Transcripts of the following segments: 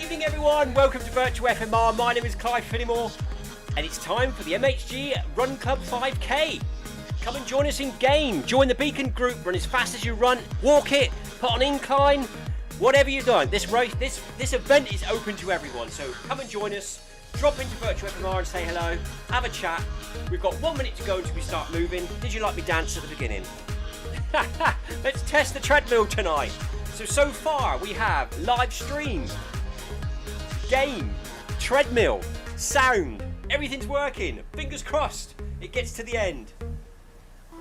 evening everyone, welcome to Virtual FMR. My name is Clive Finnimore and it's time for the MHG Run Club 5K. Come and join us in game, join the Beacon group, run as fast as you run, walk it, put on incline, whatever you're doing. This event is open to everyone, so come and join us, drop into Virtual FMR and say hello, have a chat. We've got 1 minute to go until we start moving. Did you like me dance at the beginning? Let's test the treadmill tonight. So far we have live stream, game, treadmill, sound, everything's working. Fingers crossed it gets to the end.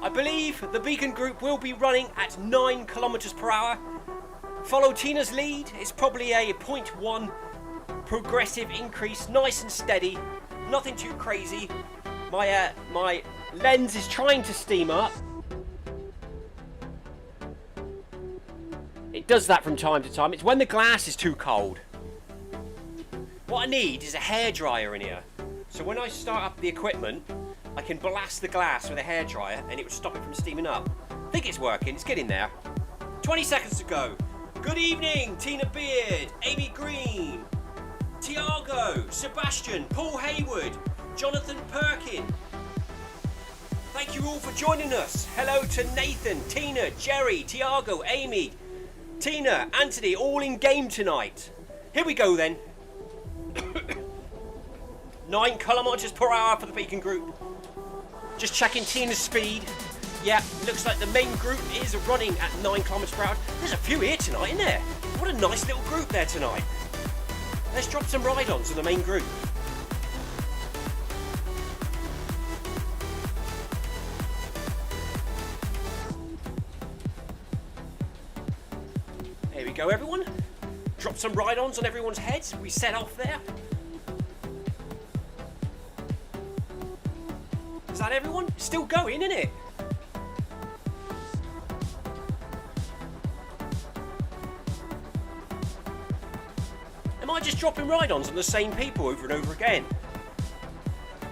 I believe the Beacon group will be running at 9 kilometers per hour. Follow Tina's lead. It's probably a 0.1 progressive increase, nice and steady, nothing too crazy. My lens is trying to steam up. It does that from time to time. It's when the glass is too cold. What I need is a hairdryer in here. So when I start up the equipment, I can blast the glass with a hairdryer and it will stop it from steaming up. I think it's working, it's getting there. 20 seconds to go. Good evening, Tina Beard, Amy Green, Tiago, Sebastian, Paul Hayward, Jonathan Perkin. Thank you all for joining us. Hello to Nathan, Tina, Jerry, Tiago, Amy, Tina, Anthony, all in game tonight. Here we go then. 9 kilometers per hour for the Beacon group. Just checking Tina's speed. Yeah, looks like the main group is running at 9 kilometers per hour. There's a few here tonight, isn't there? What a nice little group there tonight. Let's drop some ride-ons to the main group. Here we go, everyone. Drop some ride-ons on everyone's heads. We set off there. Is that everyone? It's still going, isn't it? Am I just dropping ride-ons on the same people over and over again?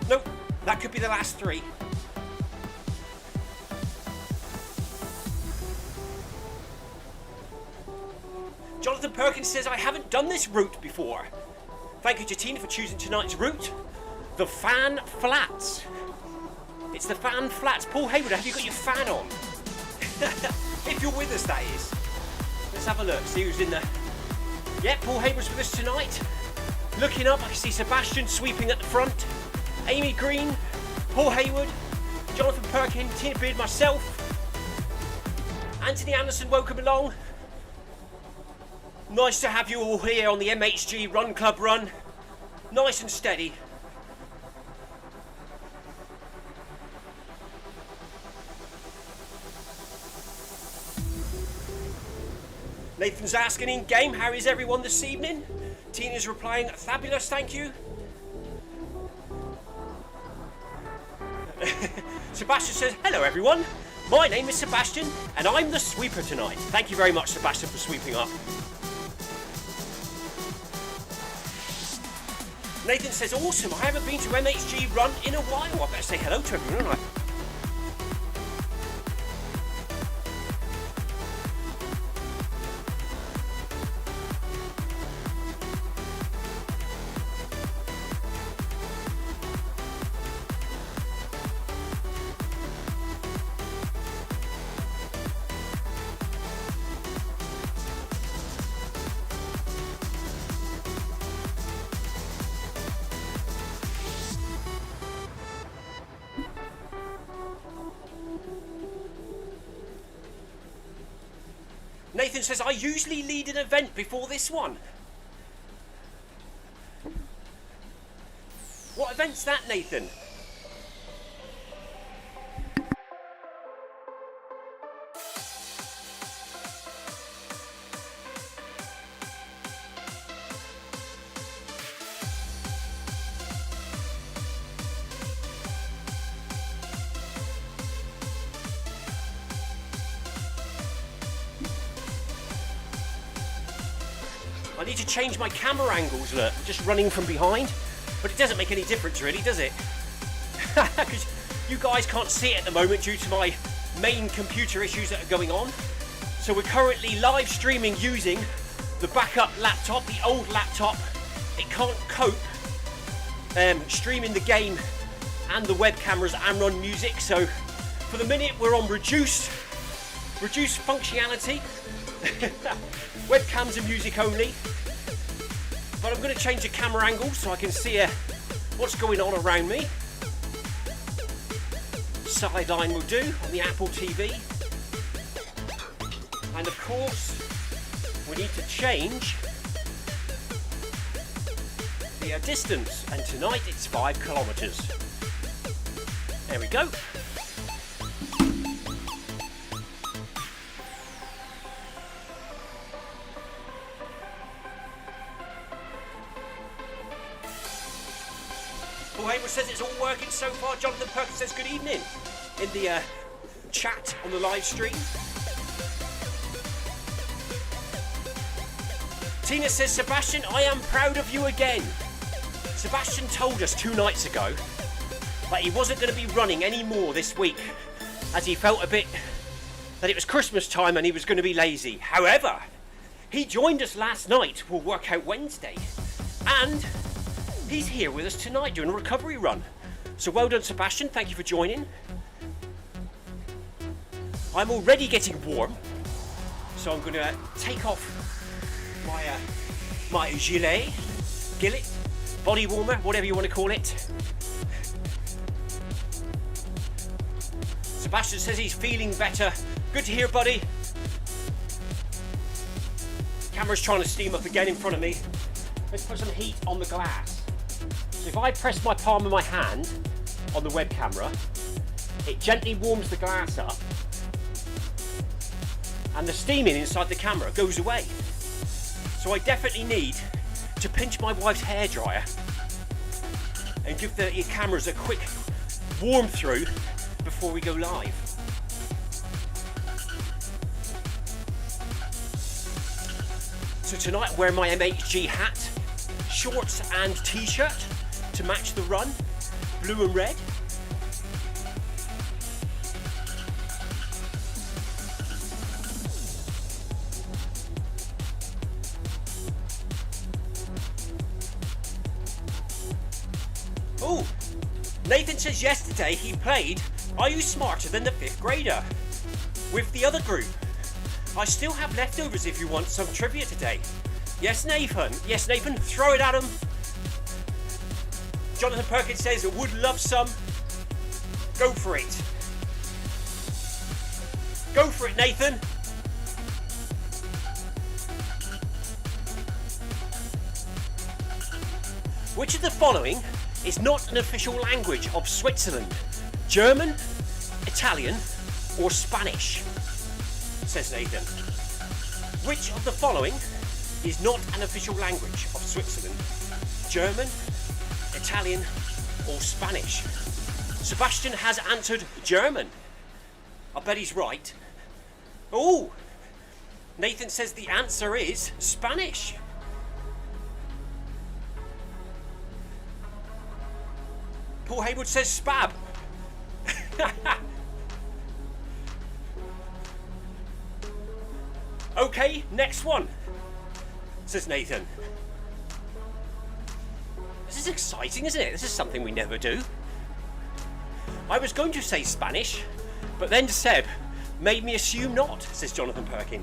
Nope, that could be the last 3. Jonathan Perkins says, I haven't done this route before. Thank you to Tina for choosing tonight's route. The Fan Flats. It's the Fan Flats. Paul Hayward, have you got your fan on? If you're with us, that is. Let's have a look, see who's in there. Yeah, Paul Hayward's with us tonight. Looking up, I can see Sebastian sweeping at the front. Amy Green, Paul Hayward, Jonathan Perkin, Tina Beard, myself. Anthony Anderson, welcome along. Nice to have you all here on the MHG Run Club run. Nice and steady. Nathan's asking in game, how is everyone this evening? Tina's replying, fabulous, thank you. Sebastian says, hello everyone. My name is Sebastian and I'm the sweeper tonight. Thank you very much, Sebastian, for sweeping up. Nathan says, awesome, I haven't been to MHG Run in a while. I better say hello to everyone, don't I? Nathan says, I usually lead an event before this one. What event's that, Nathan? I need to change my camera angles, look, just running from behind. But it doesn't make any difference really, does it? Because you guys can't see it at the moment due to my main computer issues that are going on. So we're currently live streaming using the backup laptop, the old laptop, it can't cope streaming the game and the web cameras and run music. So for the minute we're on reduced functionality, webcams and music only. But I'm going to change the camera angle so I can see what's going on around me. Sideline will do on the Apple TV. And of course, we need to change the distance. And tonight it's 5 kilometers. There we go. Paul Hayward says it's all working so far. Jonathan Perkins says good evening in the chat on the live stream. Tina says, Sebastian, I am proud of you again. Sebastian told us 2 nights ago that he wasn't going to be running anymore this week as he felt a bit that it was Christmas time and he was going to be lazy. However, he joined us last night for Workout Wednesday and he's here with us tonight doing a recovery run. So well done, Sebastian. Thank you for joining. I'm already getting warm, so I'm going to take off my gilet, body warmer, whatever you want to call it. Sebastian says he's feeling better. Good to hear, buddy. Camera's trying to steam up again in front of me. Let's put some heat on the glass. So if I press my palm of my hand on the web camera, it gently warms the glass up and the steaming inside the camera goes away. So I definitely need to pinch my wife's hairdryer and give the cameras a quick warm through before we go live. So tonight I'm wearing my MHG hat, shorts and t-shirt to match the run, blue and red. Oh, Nathan says yesterday he played Are You Smarter Than the 5th Grader with the other group. I still have leftovers if you want some trivia today. Yes, Nathan. Yes, Nathan. Throw it at him. Jonathan Perkins says, would love some. Go for it. Go for it, Nathan. Which of the following is not an official language of Switzerland? German, Italian, or Spanish? Says Nathan. Which of the following is not an official language of Switzerland? German, Italian, or Spanish? Sebastian has answered German. I bet he's right. Oh, Nathan says the answer is Spanish. Paul Haywood says spab. Okay, next one, says Nathan. This is exciting, isn't it? This is something we never do. I was going to say Spanish, but then Seb made me assume not, says Jonathan Perkin.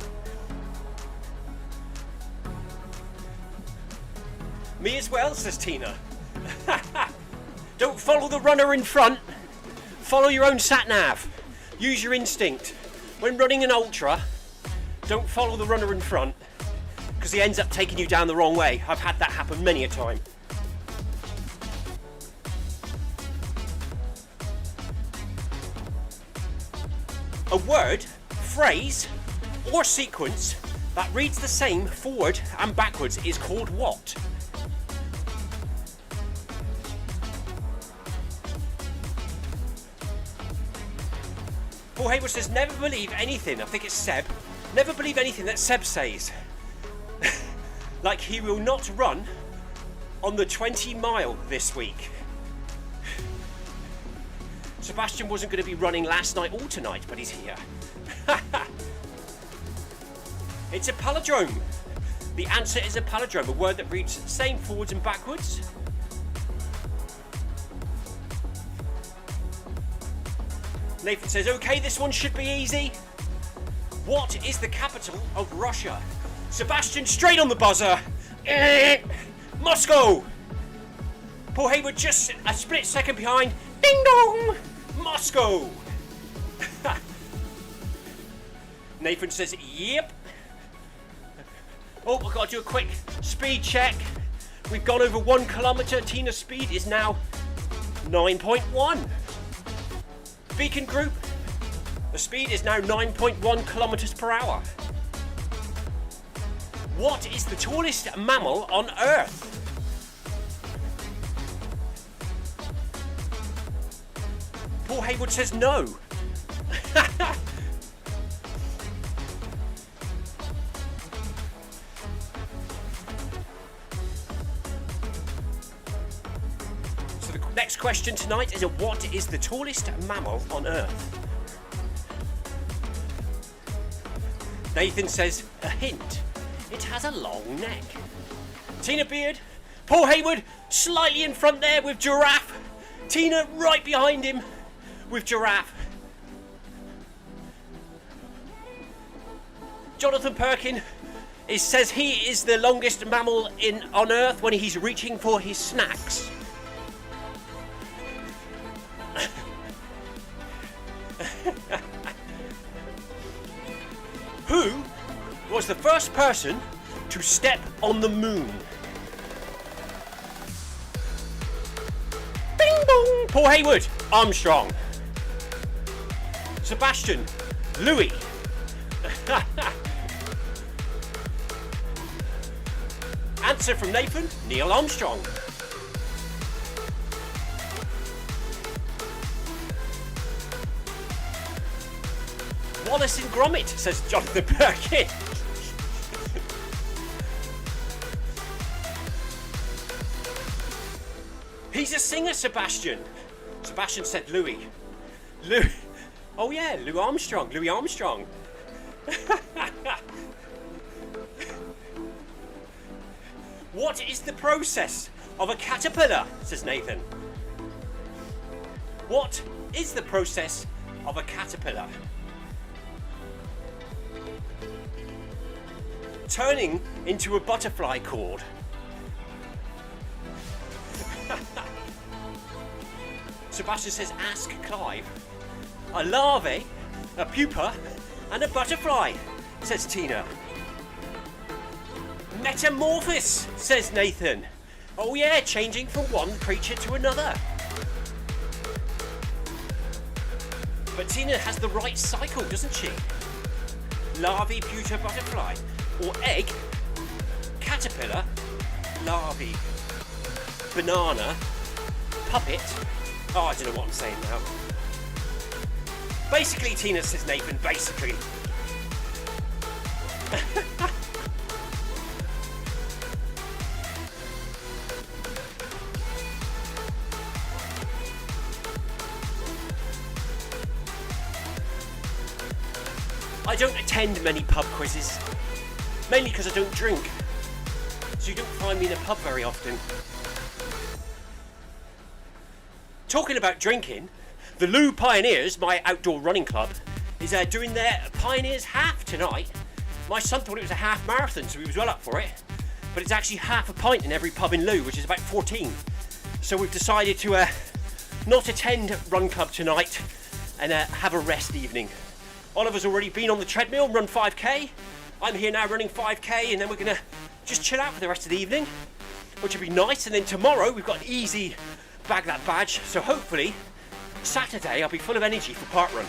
Me as well, says Tina. Don't follow the runner in front. Follow your own sat-nav. Use your instinct. When running an ultra, don't follow the runner in front because he ends up taking you down the wrong way. I've had that happen many a time. A word, phrase, or sequence that reads the same forward and backwards is called what? Paul Hayward says, never believe anything, I think it's Seb, never believe anything that Seb says. Like he will not run on the 20 mile this week. Sebastian wasn't going to be running last night or tonight, but he's here. It's a palindrome. The answer is a palindrome, a word that reads the same forwards and backwards. Nathan says, okay, this one should be easy. What is the capital of Russia? Sebastian, straight on the buzzer. Moscow. Paul Hayward just a split second behind. Ding dong. Moscow. Nathan says, yep. Oh, I've got to do a quick speed check. We've gone over 1 kilometre. Tina's speed is now 9.1. Beacon Group, the speed is now 9.1 kilometres per hour. What is the tallest mammal on Earth? Paul Hayward says no. Next question tonight is what is the tallest mammal on Earth? Nathan says, a hint, it has a long neck. Tina Beard, Paul Hayward slightly in front there with giraffe. Tina right behind him with giraffe. Jonathan Perkin says he is the longest mammal on Earth when he's reaching for his snacks. Who was the first person to step on the moon? Bing bong! Paul Hayward, Armstrong. Sebastian, Louis. Answer from Nathan, Neil Armstrong. Wallace and Gromit, says Jonathan Perkin. He's a singer, Sebastian. Sebastian said Louis. Oh yeah, Louis Armstrong. What is the process of a caterpillar, says Nathan. What is the process of a caterpillar? Turning into a butterfly cord. Sebastian says, ask Clive. A larvae, a pupa, and a butterfly, says Tina. Metamorphosis, says Nathan. Oh yeah, changing from one creature to another. But Tina has the right cycle, doesn't she? Larvae, pupa, butterfly. Or egg, caterpillar, larvae, banana, puppet. Oh, I don't know what I'm saying now. Basically, Tina says Nathan, basically. I don't attend many pub quizzes. Mainly because I don't drink, so you don't find me in a pub very often. Talking about drinking, the Lou Pioneers, my outdoor running club, is doing their Pioneers half tonight. My son thought it was a half marathon, so he was well up for it, but it's actually half a pint in every pub in Lou, which is about 14. So we've decided to not attend Run Club tonight and have a rest evening. Oliver's already been on the treadmill, run 5k. I'm here now running 5k, and then we're going to just chill out for the rest of the evening, which will be nice. And then tomorrow we've got an easy bag that badge, so hopefully Saturday I'll be full of energy for parkrun.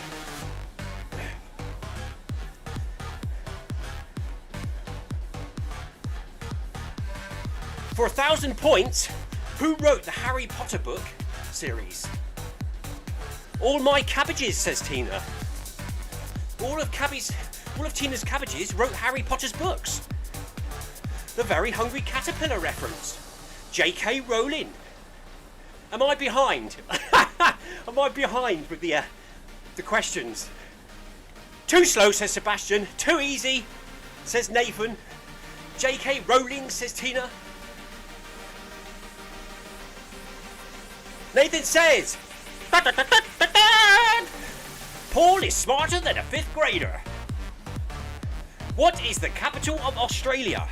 For 1,000 points, who wrote the Harry Potter book series? All my cabbages, says Tina. All of Tina's cabbages wrote Harry Potter's books. The Very Hungry Caterpillar reference. J.K. Rowling. Am I behind? Am I behind with the questions? Too slow, says Sebastian. Too easy, says Nathan. JK rolling, says Tina. Nathan says, Paul is smarter than a 5th grader. What is the capital of Australia?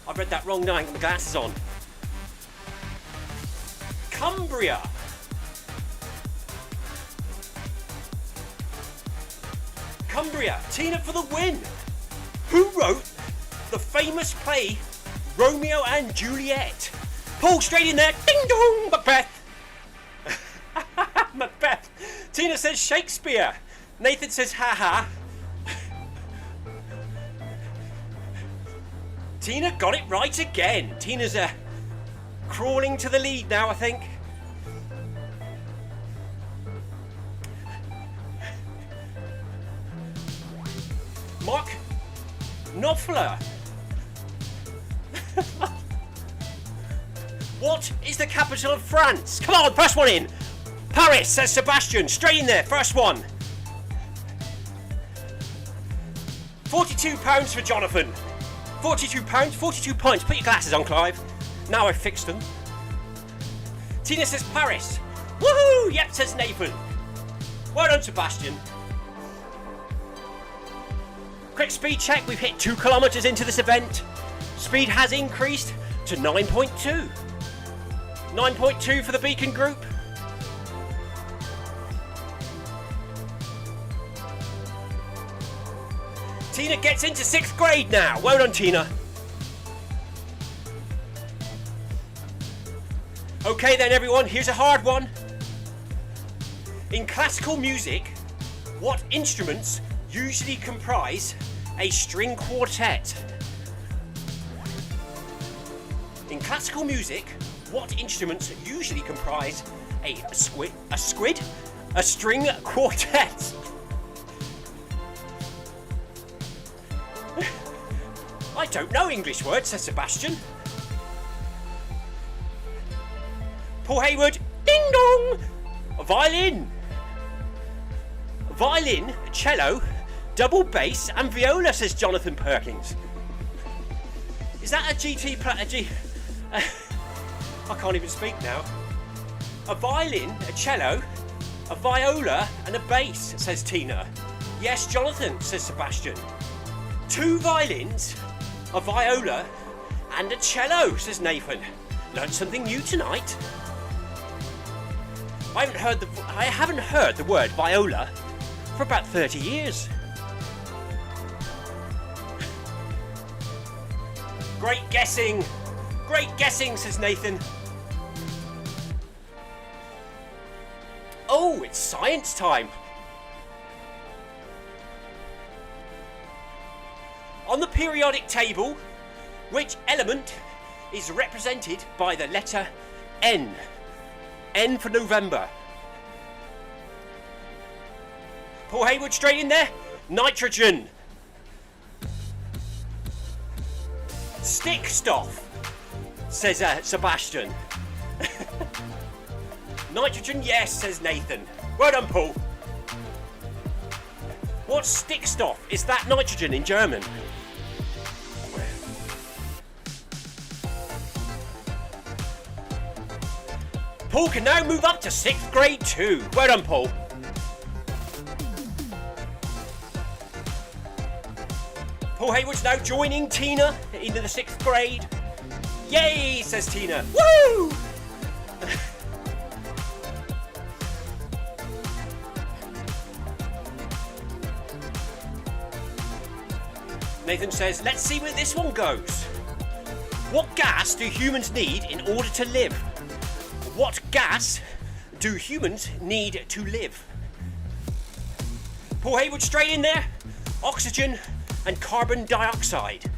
I read that wrong now, I ain't got my glasses on. Cumbria. Cumbria, Tina for the win. Who wrote the famous play Romeo and Juliet? Paul straight in there. Ding dong, Macbeth. Macbeth. Tina says Shakespeare. Nathan says haha. Tina got it right again. Tina's crawling to the lead now, I think. Mark Knopfler. What is the capital of France? Come on, first one in. Paris, says Sebastian. Straight in there, first one. £42 for Jonathan. £42, 42 points. Put your glasses on, Clive. Now I've fixed them. Tina says Paris. Woohoo! Yep, says Nathan. Well done, Sebastian. Quick speed check. We've hit 2 kilometres into this event. Speed has increased to 9.2. 9.2 for the Beacon group. Tina gets into 6th grade now. Well done, Tina. Okay then, everyone, here's a hard one. In classical music, what instruments usually comprise a string quartet? In classical music, what instruments usually comprise a string quartet? I don't know English words, says Sebastian. Paul Hayward, ding dong! A violin. Violin, cello, double bass and viola, says Jonathan Perkins. Is that a I can't even speak now. A violin, a cello, a viola and a bass, says Tina. Yes, Jonathan, says Sebastian. 2 violins, a viola and a cello, says Nathan. Learned something new tonight. I haven't heard the word viola for about 30 years. Great guessing, says Nathan. Oh, it's science time. On the periodic table, which element is represented by the letter N? N for November. Paul Hayward straight in there. Nitrogen. Stickstoff, says Sebastian. Nitrogen, yes, says Nathan. Well done, Paul. What's Stickstoff? Is that nitrogen in German? Paul can now move up to 6th grade too. Well done, Paul. Paul Hayward's now joining Tina into the 6th grade. Yay, says Tina. Woo! Nathan says, let's see where this one goes. What gas do humans need in order to live? What gas do humans need to live? Paul Hayward straight in there. Oxygen and carbon dioxide.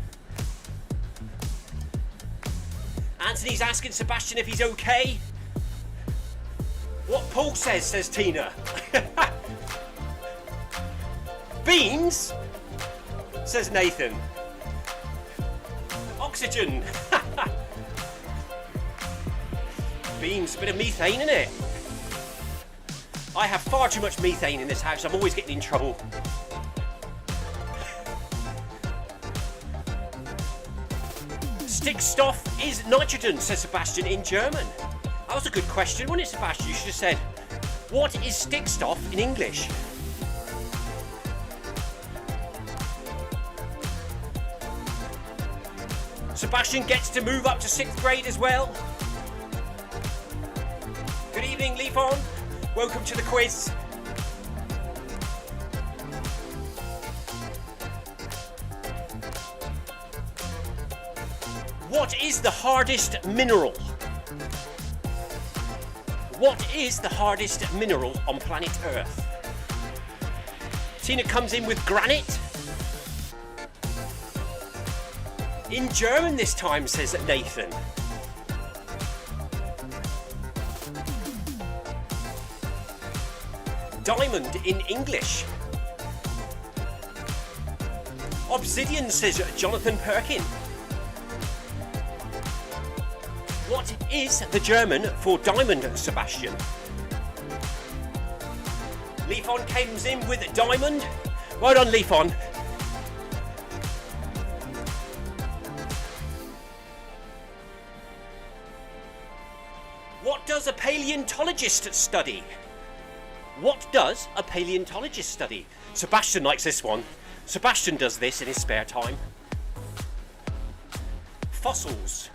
Anthony's asking Sebastian if he's okay. What Paul says Tina. Beans, says Nathan. Oxygen. Beans, bit of methane in it. I have far too much methane in this house. I'm always getting in trouble. Stickstoff is nitrogen, says Sebastian in German. That was a good question, wasn't it, Sebastian? You should have said, what is stickstoff in English? Sebastian gets to move up to 6th grade as well. Good evening, Leafon. Welcome to the quiz. What is the hardest mineral? What is the hardest mineral on planet Earth? Tina comes in with granite. In German this time, says Nathan. Diamond in English. Obsidian, says Jonathan Perkin. What is the German for diamond, Sebastian? Leafon comes in with diamond. Well done, Leafon. What does a paleontologist study? What does a paleontologist study? Sebastian likes this one. Sebastian does this in his spare time. Fossils,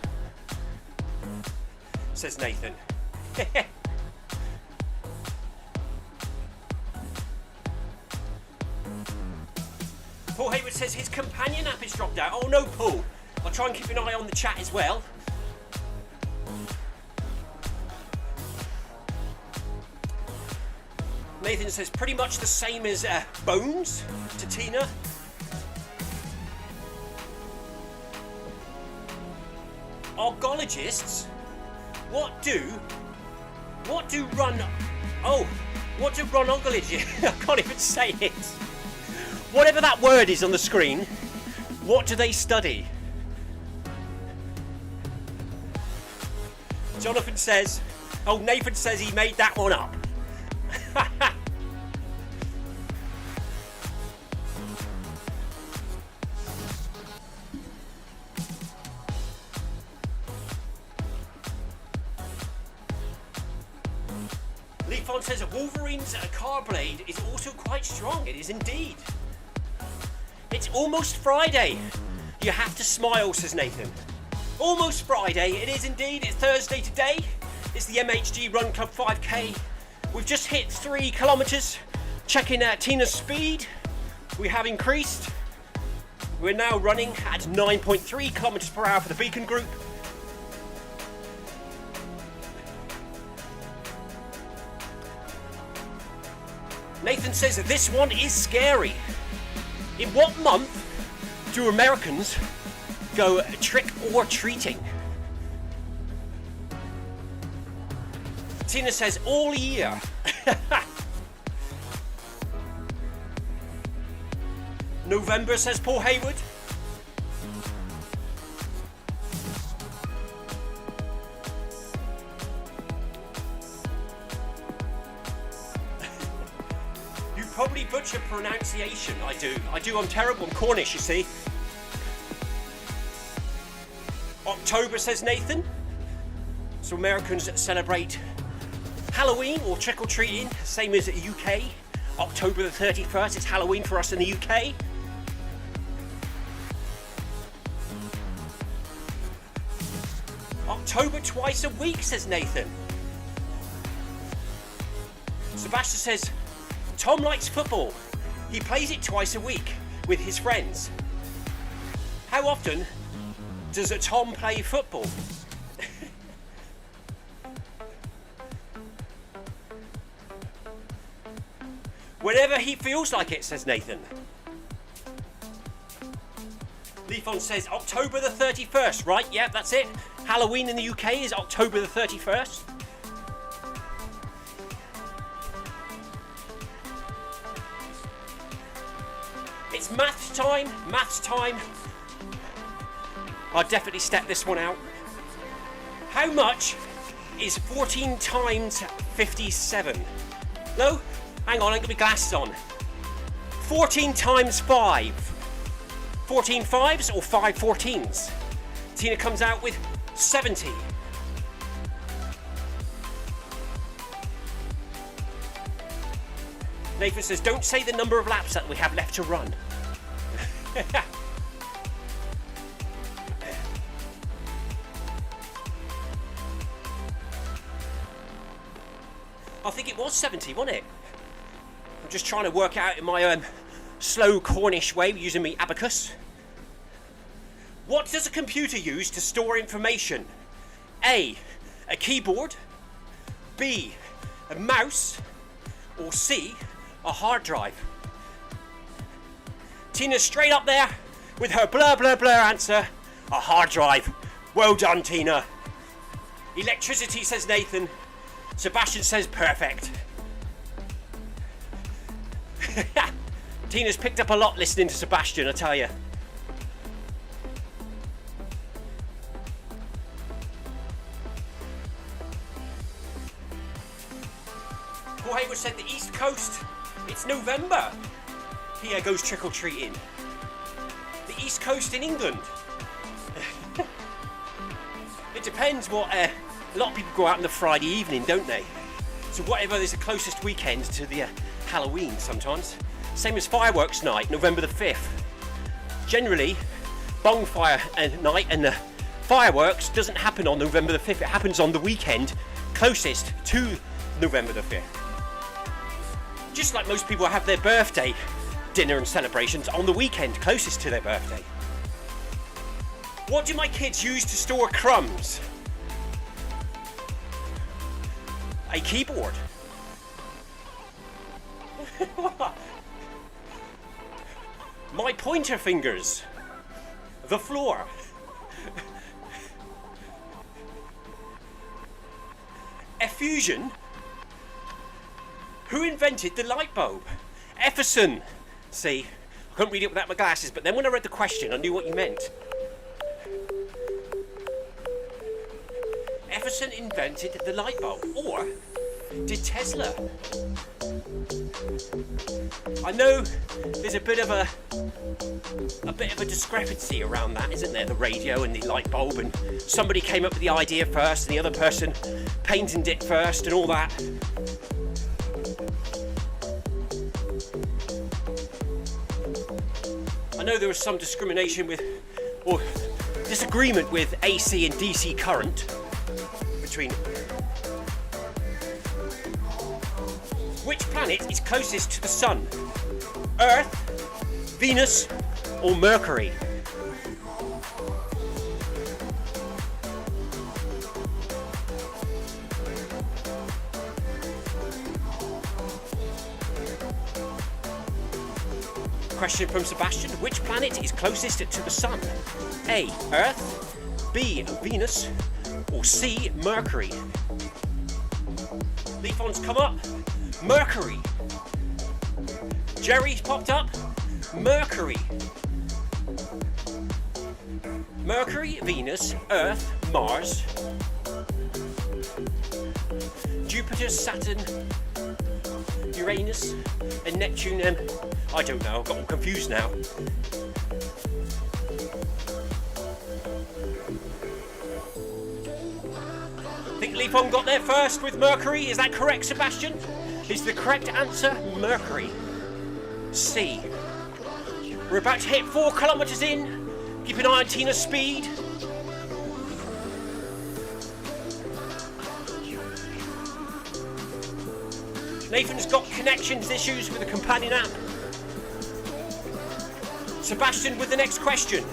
says Nathan. Paul Hayward says his companion app is dropped out. Oh no, Paul. I'll try and keep an eye on the chat as well. Nathan says pretty much the same as bones to Tina. Argologists? What do runogologists? I can't even say it. Whatever that word is on the screen, what do they study? Jonathan says, oh, Nathan says he made that one up. Leafon says Wolverine's car blade is also quite strong. It is indeed. It's almost Friday. You have to smile, says Nathan. Almost Friday. It is indeed. It's Thursday today. It's the MHG Run Club 5K. We've just hit 3 kilometers. Checking Tina's speed. We have increased. We're now running at 9.3 kilometers per hour for the Beacon group. Nathan says that this one is scary. In what month do Americans go trick or treating? Tina says all year. November, says Paul Hayward. You probably butcher pronunciation. I do. I'm terrible. I'm Cornish, you see. October, says Nathan. So Americans celebrate Halloween or trick-or-treating, same as the UK. October the 31st, it's Halloween for us in the UK. October twice a week, says Nathan. Sebastian says, Tom likes football. He plays it twice a week with his friends. How often does Tom play football? Whenever he feels like it, says Nathan. Leafon says October the 31st, right? Yeah, that's it. Halloween in the UK is October the 31st. It's maths time, maths time. I'll definitely step this one out. How much is 14 times 57? No? Hang on, I got my glasses on. 14 times 5. 14 fives or 5 14s? Tina comes out with 70. Nathan says, don't say the number of laps that we have left to run. I think it was 70, wasn't it? I'm just trying to work out in my slow Cornish way using my abacus. What does a computer use to store information? A keyboard, B, a mouse, or C, a hard drive? Tina's straight up there with her blur blur blur answer, a hard drive. Well done, Tina. Electricity, says Nathan. Sebastian says perfect. Tina's picked up a lot listening to Sebastian, I tell you. Paul Hayward said the East Coast, it's November. Here goes trick-or-treating. The East Coast in England. It depends what, a lot of people go out on the Friday evening, don't they? So whatever is the closest weekend to the Halloween sometimes. Same as fireworks night, November the 5th. Generally, bonfire night and the fireworks doesn't happen on November the 5th. It happens on the weekend closest to November the 5th. Just like most people have their birthday dinner and celebrations on the weekend closest to their birthday. What do my kids use to store crumbs? A keyboard. My pointer fingers. The floor. Effusion. Who invented the light bulb? Efferson. See, I couldn't read it without my glasses, but then when I read the question, I knew what you meant. Efferson invented the light bulb, or did Tesla? I know there's a bit of a discrepancy around that, isn't there? The radio and the light bulb, and somebody came up with the idea first, and the other person patented it first, and all that. I know there was some discrimination with, or disagreement with AC and DC current between. Which planet is closest to the Sun? Earth, Venus, or Mercury? Question from Sebastian. Which planet is closest to the Sun? A, Earth, B, Venus, or C, Mercury? Leafon's come up. Mercury. Jerry's popped up. Mercury. Mercury, Venus, Earth, Mars, Jupiter, Saturn, Uranus, and Neptune, and I don't know, I've got all confused now. I think Leafon got there first with Mercury. Is that correct, Sebastian? Is the correct answer Mercury? C. We're about to hit 4 kilometres in. Keep an eye on Tina's speed. Nathan's got connections issues with the companion app. Sebastian with the next question.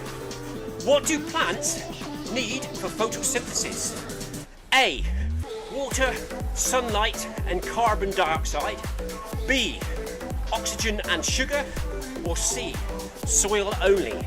What do plants need for photosynthesis? A. Water, sunlight and carbon dioxide. B. Oxygen and sugar. Or C. Soil only.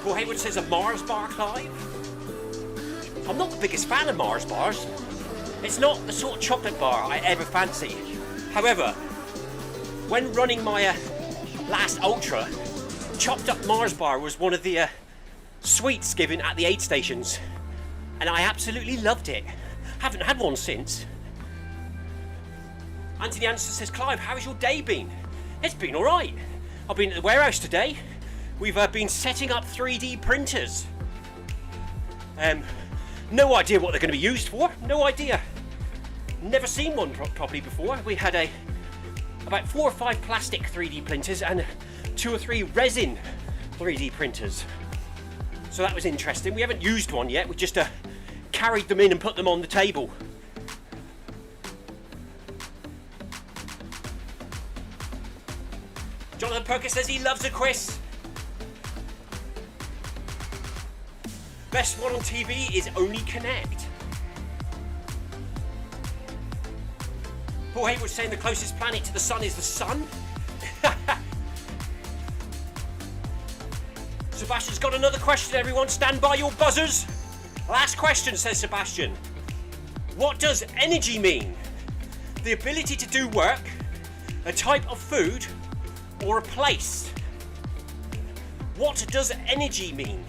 Paul Hayward says a Mars bar, Clive. I'm not the biggest fan of Mars bars. It's not the sort of chocolate bar I ever fancy. However, when running my last ultra, chopped up Mars bar was one of the sweets given at the aid stations, and I absolutely loved it. Haven't had one since. Anthony Anderson says, Clive, how's your day been? It's been alright. I've been at the warehouse today. We've been setting up 3D printers. No idea what they're going to be used for. No idea. Never seen one properly before. We had about 4 or 5 plastic 3D printers and 2 or 3 resin 3D printers. So that was interesting. We haven't used one yet. We just carried them in and put them on the table. Jonathan Perkins says he loves a quiz. Best one on TV is Only Connect. Paul Hayward saying the closest planet to the sun is the sun. Sebastian's got another question, everyone. Stand by your buzzers. Last question, says Sebastian. What does energy mean? The ability to do work, a type of food, or a place? What does energy mean?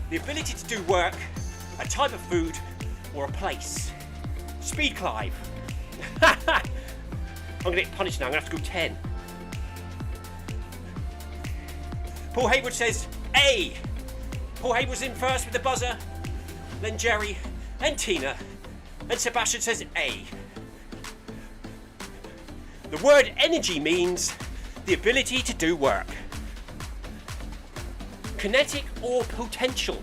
The ability to do work, a type of food, or a place. Speed, Clive. I'm going to get punished now. I'm going to have to go 10. Paul Hayward says A. Paul Hayward's in first with the buzzer, then Jerry, then Tina, and Sebastian says A. The word energy means the ability to do work. Kinetic or potential,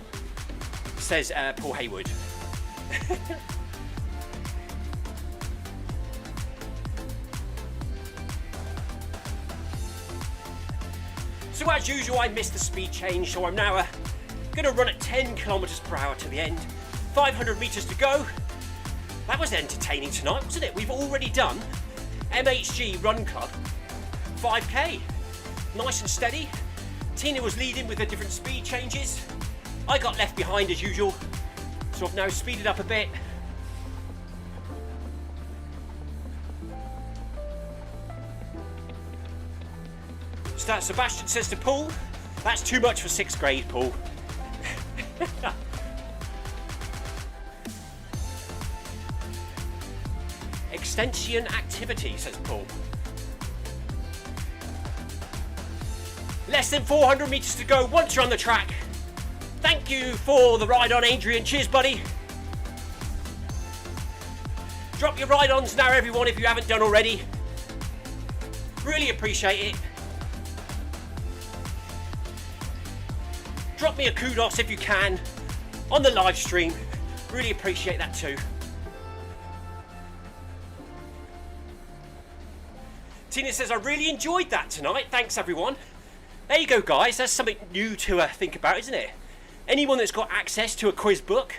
says Paul Hayward. So as usual, I missed the speed change, so I'm now going to run at 10 kilometers per hour to the end. 500 meters to go. That was entertaining tonight, wasn't it? We've already done MHG Run Club 5k. Nice and steady. Tina was leading with the different speed changes. I got left behind as usual, so I've now speeded up a bit. So Sebastian says to Paul, that's too much for 6th grade, Paul. Extension activity, says Paul. Less than 400 meters to go once you're on the track. Thank you for the ride on, Adrian. Cheers, buddy. Drop your ride-ons now, everyone, if you haven't done already. Really appreciate it. Drop me a kudos if you can on the live stream. Really appreciate that too. Tina says, I really enjoyed that tonight. Thanks, everyone. There you go, guys. That's something new to think about, isn't it? Anyone that's got access to a quiz book,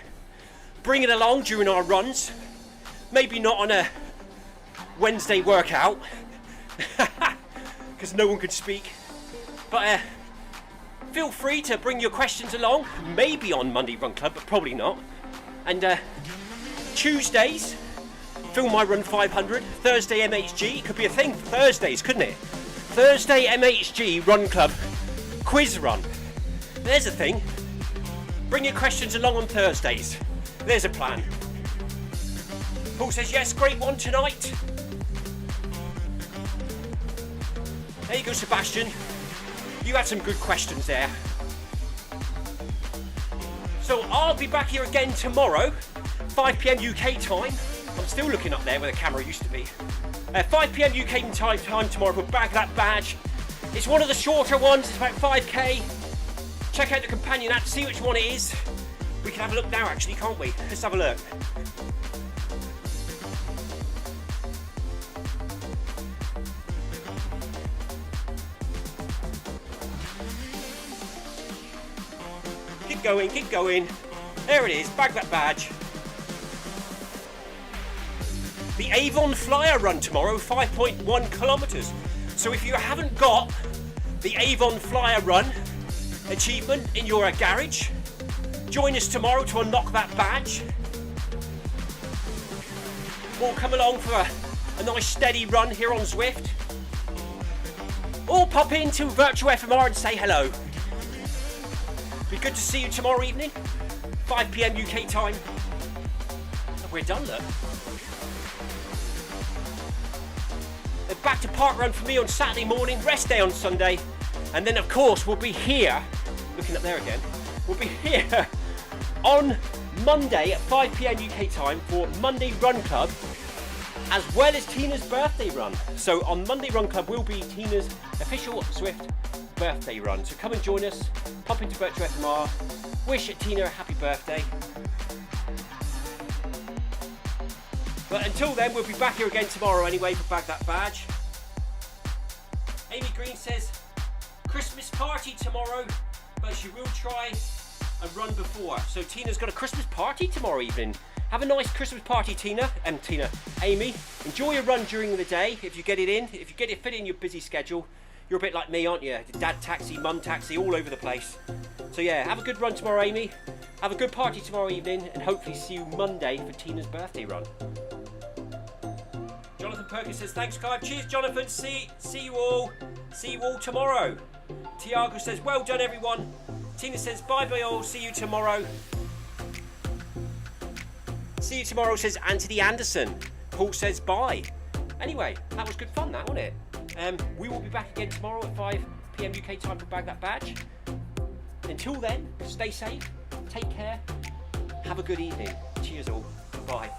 bring it along during our runs. Maybe not on a Wednesday workout, because no one could speak. But feel free to bring your questions along. Maybe on Monday Run Club, but probably not. And Tuesdays, Film My Run 500. Thursday MHG. Could be a thing for Thursdays, couldn't it? Thursday MHG Run Club quiz run. There's a thing. Bring your questions along on Thursdays. There's a plan. Paul says, yes, great one tonight. There you go, Sebastian. You had some good questions there. So I'll be back here again tomorrow, 5 PM UK time. I'm still looking up there where the camera used to be. 5 PM UK time tomorrow. We'll bag that badge. It's one of the shorter ones. It's about 5k. Check out the Companion app to see which one it is. We can have a look now, actually, can't we? Let's have a look. Keep going, keep going. There it is. Bag that badge. The Avon Flyer Run tomorrow, 5.1 kilometers. So if you haven't got the Avon Flyer Run, achievement in your garage. Join us tomorrow to unlock that badge. Or come along for a nice steady run here on Zwift. Or pop into Virtual FMR and say hello. Be good to see you tomorrow evening, 5 PM UK time. And we're done, look. Then back to park run for me on Saturday morning, rest day on Sunday. And then of course we'll be here, looking up there again, we'll be here on Monday at 5 PM UK time for Monday Run Club, as well as Tina's birthday run. So on Monday Run Club will be Tina's official Zwift birthday run. So come and join us, pop into Virtual FMR, wish Tina a happy birthday. But until then, we'll be back here again tomorrow anyway for Bag That Badge. Amy Green says, Christmas party tomorrow, but she will try and run before. So Tina's got a Christmas party tomorrow evening. Have a nice Christmas party, Tina. Amy, enjoy your run during the day if you get it in. If you get it fit in your busy schedule. You're a bit like me, aren't you? Dad taxi, mum taxi, all over the place. So yeah, have a good run tomorrow, Amy. Have a good party tomorrow evening, and hopefully see you Monday for Tina's birthday run. Jonathan Perkins says, thanks, Clive. Cheers, Jonathan. See you all. See you all tomorrow. Tiago says, well done, everyone. Tina says, bye-bye all. See you tomorrow. See you tomorrow, says Anthony Anderson. Paul says, bye. Anyway, that was good fun, that, wasn't it? We will be back again tomorrow at 5 PM UK time for Bag That Badge. Until then, stay safe, take care, have a good evening. Cheers all. Bye.